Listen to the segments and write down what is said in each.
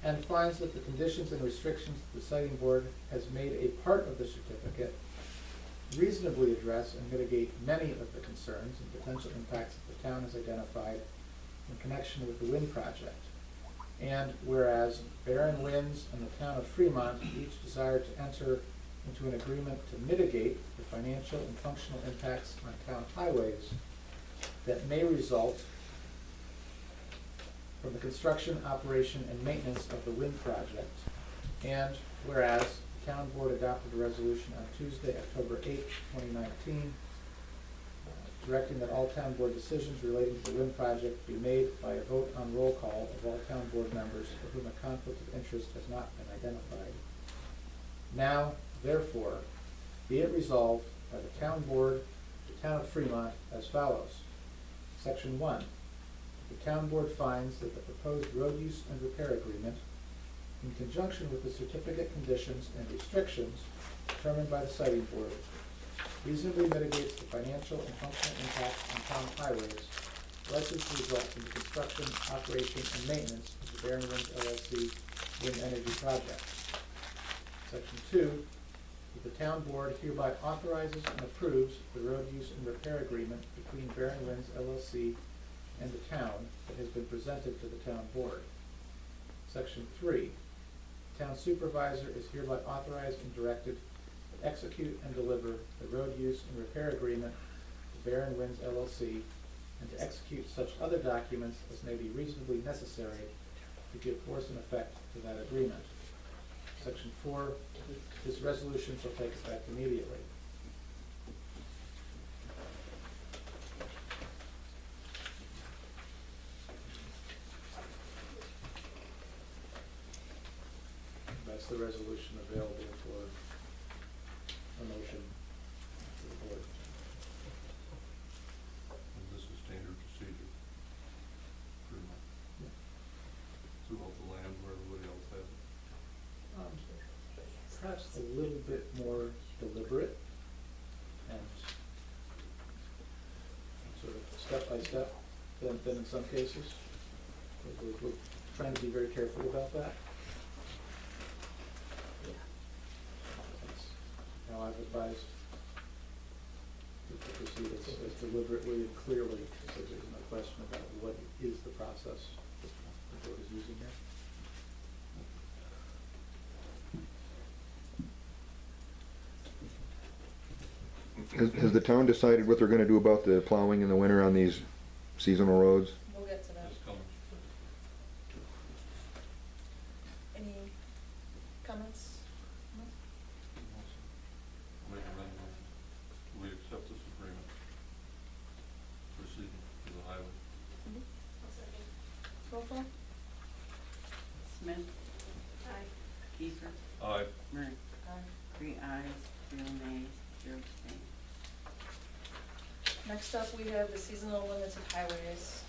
and finds that the conditions and restrictions the siting board has made a part of the certificate reasonably address and mitigate many of the concerns and potential impacts that the town has identified in connection with the wind project. And whereas Barron Winds and the town of Fremont each desire to enter into an agreement to mitigate the financial and functional impacts on town highways that may result from the construction, operation, and maintenance of the wind project. And whereas the town board adopted a resolution on Tuesday, October 8, 2019, directing that all town board decisions relating to the wind project be made by a vote on roll call of all town board members for whom a conflict of interest has not been identified. Now, therefore, be it resolved by the town board of the town of Fremont as follows. Section 1. The town board finds that the proposed road use and repair agreement, in conjunction with the certificate conditions and restrictions determined by the siting board, reasonably mitigates the financial and functional impacts on town highways likely to result from the construction, operation, and maintenance of the Barron Winds LLC wind energy project. Section 2, that the town board hereby authorizes and approves the road use and repair agreement between Barron Winds LLC and the town that has been presented to the town board. Section 3, the town supervisor is hereby authorized and directed to execute and deliver the road use and repair agreement to Barron Winds LLC and to execute such other documents as may be reasonably necessary to give force and effect to that agreement. Section 4, this resolution shall take effect immediately. That's the resolution available for a motion to the board. And this is standard procedure, pretty much, throughout the land where everybody else has it. Perhaps a little bit more deliberate and sort of step by step than in some cases. We're trying to be very careful about that. That's how I've advised to proceed as deliberately and clearly, so there's no question about what is the process the board is using here. Has the town decided what they're gonna do about the plowing in the winter on these seasonal roads? We'll get to that. It's coming. Any comments? No? Make a motion. We accept this agreement. Proceeding to the highway. Roll call? Smith. Aye. Kiefer. Aye. Murray. Aye. 3 ayes, 0 nays, 0 abstains. Next up, we have the seasonal limits of highways.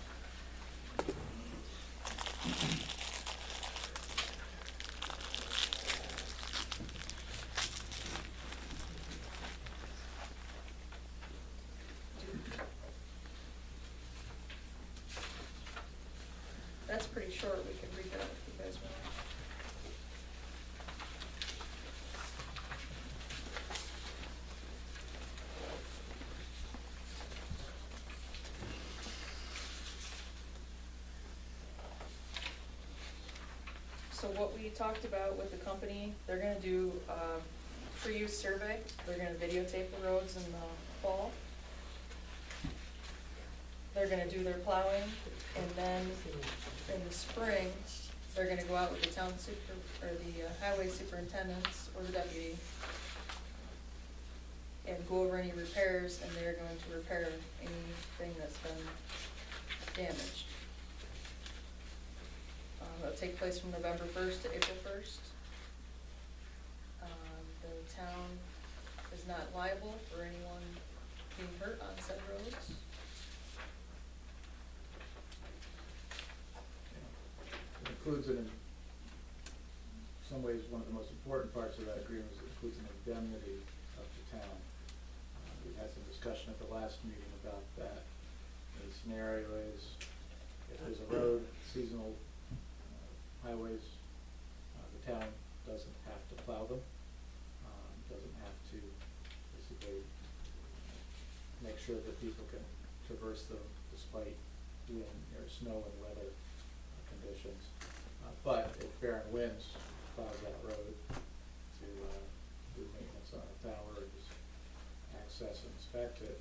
That's pretty short, we can read that if you guys want. So what we talked about with the company, they're gonna do a pre-use survey. They're gonna videotape the roads in the fall. They're gonna do their plowing, and then in the spring, they're gonna go out with the town super, or the highway superintendents or the deputy and go over any repairs, and they're going to repair anything that's been damaged. It'll take place from November 1st to April 1st. The town is not liable for anyone being hurt on said roads. It includes in some ways, one of the most important parts of that agreement is it includes an indemnity of the town. We had some discussion at the last meeting about that. The scenario is if there's a road, seasonal highways town doesn't have to plow them, doesn't have to basically make sure that people can traverse them despite wind or snow and weather conditions. But if Barren Winds plows that road to do maintenance on a tower or just access and inspect it,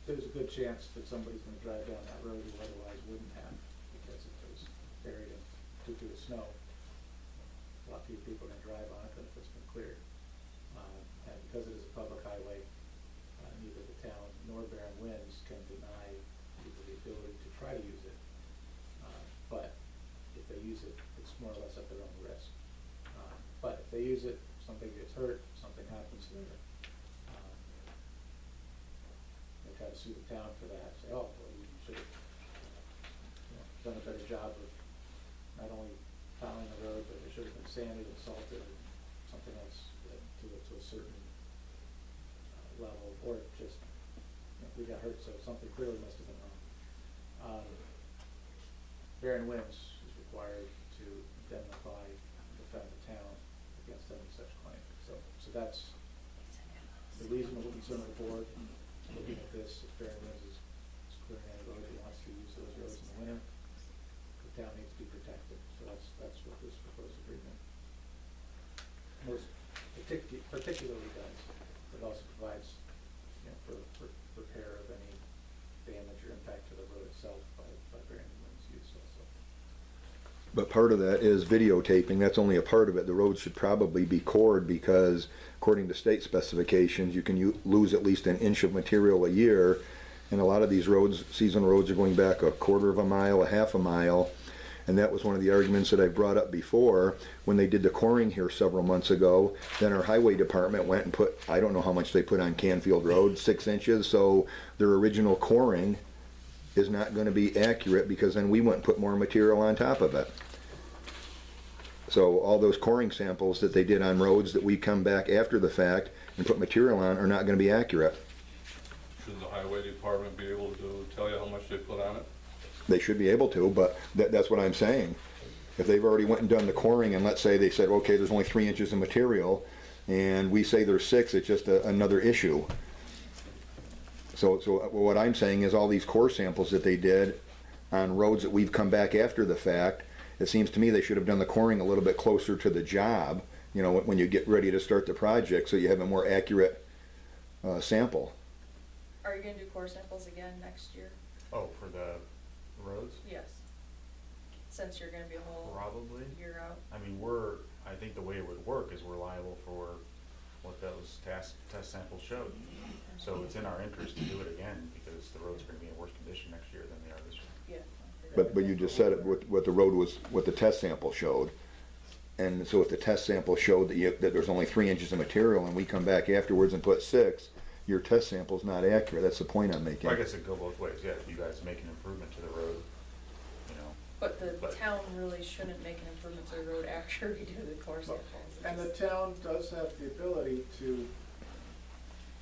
there's a good chance that somebody's gonna drive down that road who otherwise wouldn't have, because if it was buried in 2 feet of snow, a lot fewer people are gonna drive on it than if it's been cleared. And because it is a public highway, neither the town nor Barren Winds can deny people the ability to try to use it. But if they use it, it's more or less at their own risk. But if they use it, somebody gets hurt, something happens there, they try to sue the town for that, say, oh, well, you should have done a better job of not only plowing the road, but it should have been sanded and salted or something else to a certain level, or just, we got hurt, so something clearly must have been wrong. Barren Winds is required to indemnify and defend the town against any such claim. So that's the reasonable concern of the board, looking at this. If Barren Winds is clearing any road, he wants to use those roads in the winter, the town needs to be protected. So that's what this proposed agreement most particularly does. It also provides, for repair of any damage or impact to the road itself by Barren Winds use also. But part of that is videotaping. That's only a part of it. The roads should probably be cored because, according to state specifications, you can lose at least an inch of material a year. And a lot of these roads, season roads, are going back a quarter of a mile, a half a mile. And that was one of the arguments that I brought up before when they did the coring here several months ago. Then our highway department went and put, I don't know how much they put on Canfield Road, 6 inches. So their original coring is not going to be accurate, because then we went and put more material on top of it. So all those coring samples that they did on roads that we come back after the fact and put material on are not going to be accurate. Should the highway department be able to tell you how much they put on it? They should be able to, but that's what I'm saying. If they've already went and done the coring, and let's say they said, okay, there's only 3 inches of material, and we say there's 6, it's just another issue. So what I'm saying is all these core samples that they did on roads that we've come back after the fact, it seems to me they should have done the coring a little bit closer to the job, when you get ready to start the project, so you have a more accurate sample. Are you gonna do core samples again next year? Oh, for the roads? Yes. Since you're gonna be a whole Probably. year out? I mean, I think the way it would work is we're liable for what those test samples showed. So it's in our interest to do it again, because the roads are gonna be in worse condition next year than they are this year. Yeah. But you just said it, what the road was, what the test sample showed. And so if the test sample showed that there's only 3 inches of material, and we come back afterwards and put 6, your test sample's not accurate. That's the point I'm making. I guess it'd go both ways, yeah. If you guys make an improvement to the road, But the But- town really shouldn't make an improvement to the road after we do the core samples. And the town does have the ability to,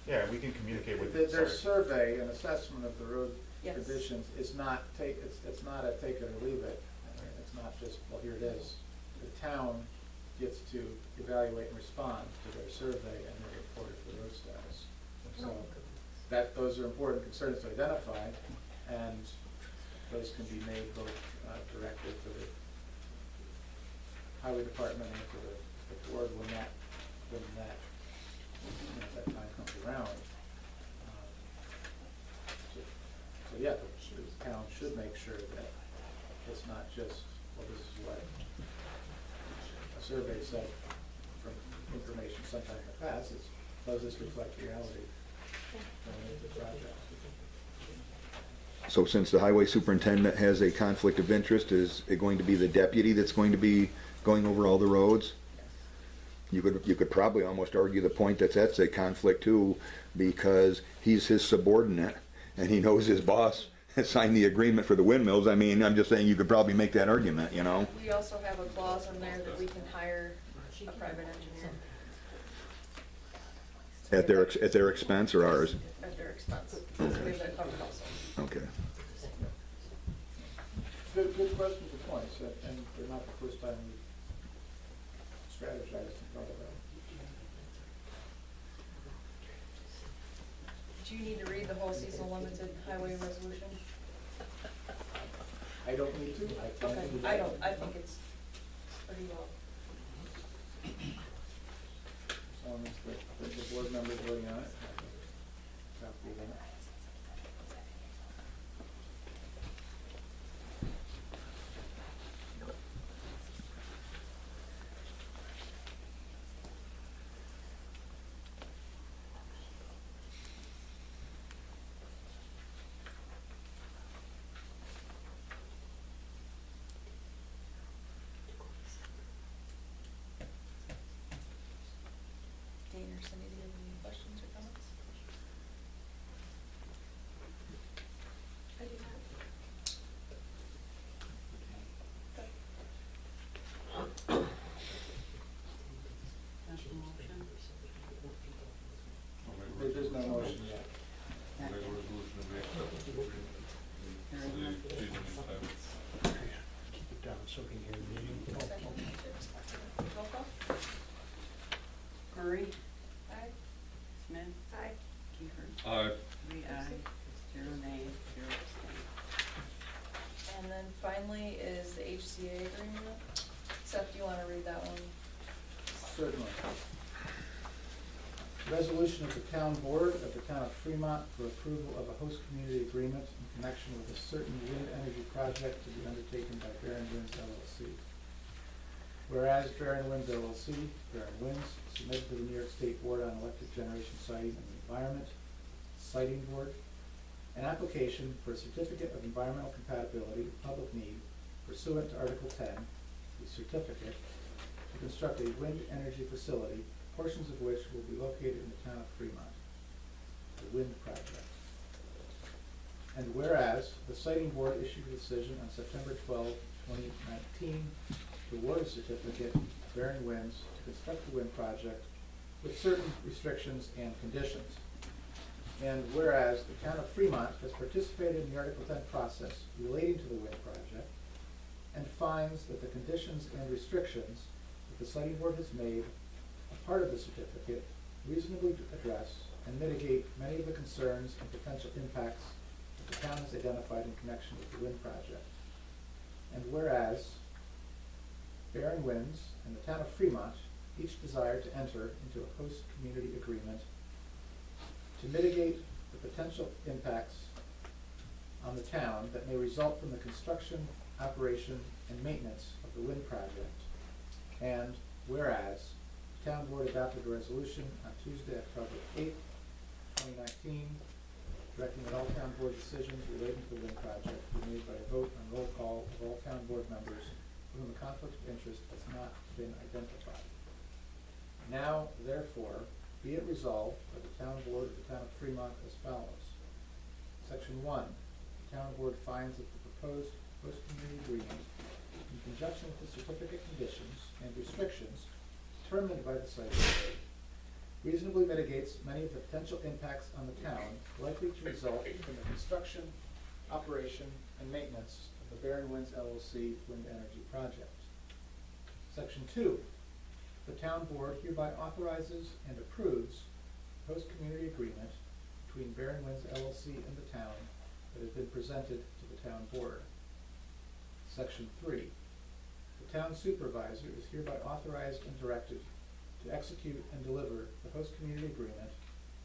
yeah, we can communicate with. their sorry. survey and assessment of the road Yes. conditions is not it's not a take it or leave it. It's not just, well, here it is. The town gets to evaluate and respond to their survey and their report of the road status. So those are important concerns to identify, and those can be made both directly to the highway department and to the board when that time comes around. So yeah, the town should make sure that it's not just, well, this is what a survey said from information sometime in the past. It's, does this reflect reality going into the project? So since the highway superintendent has a conflict of interest, is it going to be the deputy that's going to be going over all the roads? You could probably almost argue the point that that's a conflict too, because he's his subordinate and he knows his boss has signed the agreement for the windmills. I mean, I'm just saying you could probably make that argument, We also have a clause in there that we can hire a private engineer. At their expense or ours? At their expense. So we have that covered also. Okay. Good questions and points, and they're not the first time strategize to follow that. Do you need to read the whole seasonal limited highway resolution? I don't need to, I can Okay, do that. I don't, I think it's pretty well. As long as the board members voting on it. Copy of that. Dane or Cindy, do you have any questions or comments? I do not. That's the motion. I'll make a There's no resolution. motion yet. I'll make a resolution that we accept the agreement for Very the good. season time. Keep it down so we can hear the meeting. Second. Roll call? Murray, Aye. Smith, Aye. Kiefer, Aye. 3 ayes, 0 nays, 0 abstains. And then finally is the HCA agreement. Seth, do you wanna read that one? Certainly. Resolution of the town board of the town of Fremont for approval of a host community agreement in connection with a certain wind energy project to be undertaken by Barron Winds LLC. Whereas Barron Winds LLC, Barron Winds, submitted to the New York State Board on Electric Generation Siting and the Environment, Siting Board, an application for a certificate of environmental compatibility with public need pursuant to Article 10, the certificate, to construct a wind energy facility, portions of which will be located in the town of Fremont, the wind project. And whereas the siting board issued a decision on September 12, 2019, to award a certificate to Barron Winds to construct the wind project with certain restrictions and conditions. And whereas the town of Fremont has participated in the Article 10 process relating to the wind project, and finds that the conditions and restrictions that the siting board has made a part of the certificate reasonably address and mitigate many of the concerns and potential impacts that the town has identified in connection with the wind project. And whereas Barron Winds and the town of Fremont each desire to enter into a host community agreement to mitigate the potential impacts on the town that may result from the construction, operation, and maintenance of the wind project. And whereas the town board adopted a resolution on Tuesday, October 8th, 2019, directing that all town board decisions relating to the wind project be made by a vote on roll call of all town board members for whom a conflict of interest has not been identified. Now, therefore, be it resolved by the town board of the town of Fremont as follows. Section 1, the town board finds that the proposed host community agreement, in conjunction with the certificate conditions and restrictions determined by the site board, reasonably mitigates many of the potential impacts on the town likely to result from the construction, operation, and maintenance of the Barron Winds LLC wind energy project. Section 2, the town board hereby authorizes and approves the host community agreement between Barron Winds LLC and the town that has been presented to the town board. Section 3, the town supervisor is hereby authorized and directed to execute and deliver the host community agreement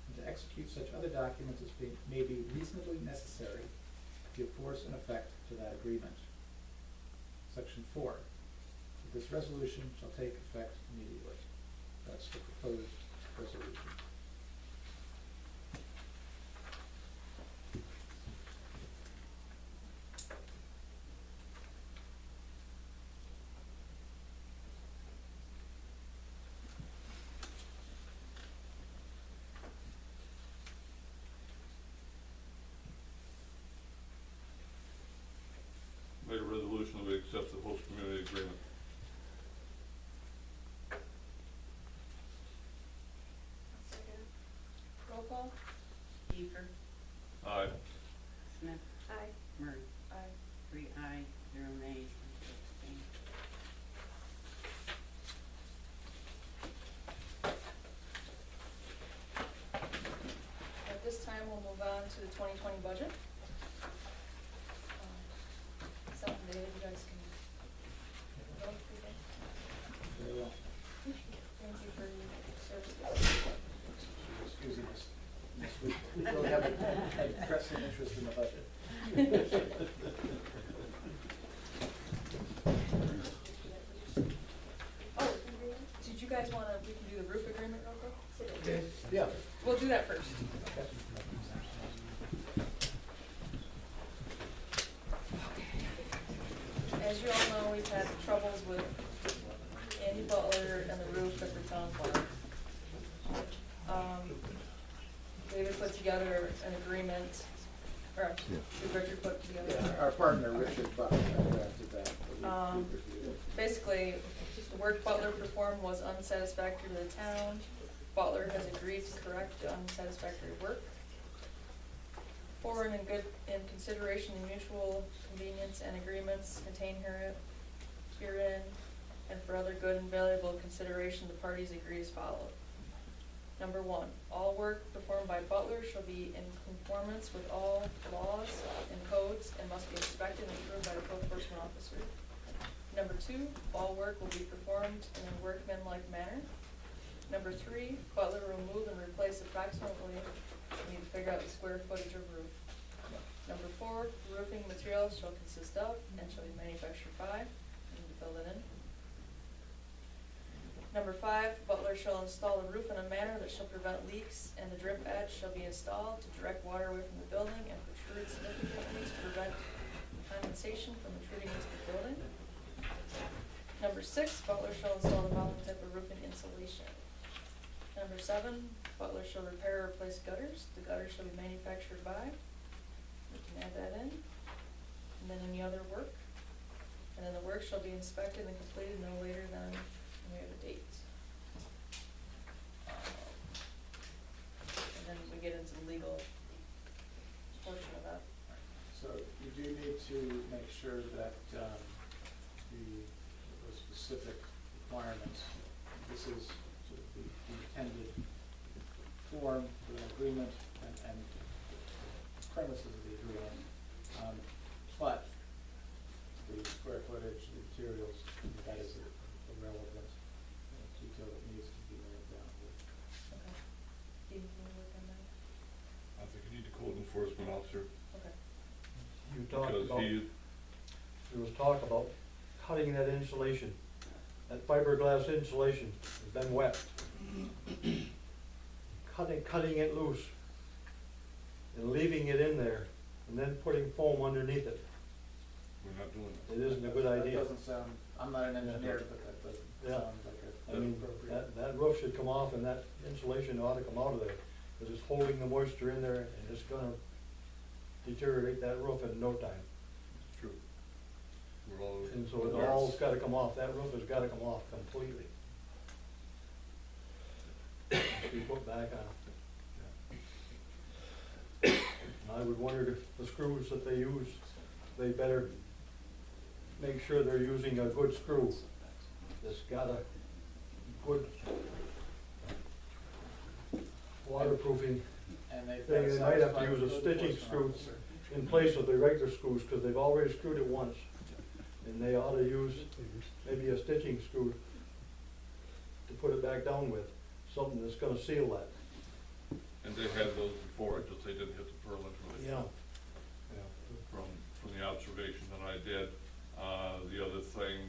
and to execute such other documents as may be reasonably necessary to give force and effect to that agreement. Section 4, that this resolution shall take effect immediately. That's the proposed resolution. Make a resolution that we accept the host community agreement. Second. 2020 budget. Something David, you guys can go through that. Very well. Thank you for your service. Excuse us. We really have a pressing interest in the budget. Oh, did you guys wanna, we can do the roof agreement real quick? Yeah. We'll do that first. Okay. As you all know, we've had troubles with Andy Butler and the roof at the town farm. David put together an agreement, or did Richard put together? Yeah, our partner, Richard Butler, drafted that. Basically, the work Butler performed was unsatisfactory to the town. Butler has agreed to correct the unsatisfactory work. For and in consideration of mutual convenience and agreements contained herein, and for other good and valuable consideration, the parties agree as follows. Number 1, all work performed by Butler shall be in conformance with all laws and codes and must be inspected and approved by the code enforcement officer. Number 2, all work will be performed in a workmanlike manner. Number 3, Butler will remove and replace approximately, we need to figure out the square footage of roof. Number 4, the roofing material shall consist of and shall be manufactured by, I need to fill that in. Number 5, Butler shall install the roof in a manner that shall prevent leaks, and the drip edge shall be installed to direct water away from the building and protrude significantly to prevent condensation from intruding into the building. Number 6, Butler shall install the following type of roofing insulation. Number 7, Butler shall repair or replace gutters. The gutters shall be manufactured by, we can add that in, and then any other work. And then the work shall be inspected and completed no later than, we have a date. And then we get into the legal portion of that. So you do need to make sure that the specific requirements, this is sort of the intended form for an agreement and premises of the agreement. But the square footage, the materials, that is a relevant detail that needs to be nailed down. Okay. Dean, can you work on that? I think you need a code enforcement officer, Okay. You talked because about, he, there was talk about cutting that insulation. That fiberglass insulation has been wet. Cutting it loose and leaving it in there and then putting foam underneath it. we're not doing that. It isn't a good idea. That doesn't sound, I'm not an engineer, but that doesn't Yeah. sound like I mean, appropriate. that roof should come off and that insulation ought to come out of there, because it's holding the moisture in there and it's gonna deteriorate that roof in no time. It's true. We're all. And so it all's gotta come off, that roof has gotta come off completely. Be put back on. And I would wonder if the screws that they use, they better make sure they're using a good screw that's got a good waterproofing And they've thing. got They might have to satisfied use a code stitching enforcement screw officer. in place of the regular screws, because they've already screwed it once. And they ought to use maybe a stitching screw to put it back down with, something that's gonna seal that. And they had those before, just they didn't hit the purlin really. Yeah. From the observation that I did, the other thing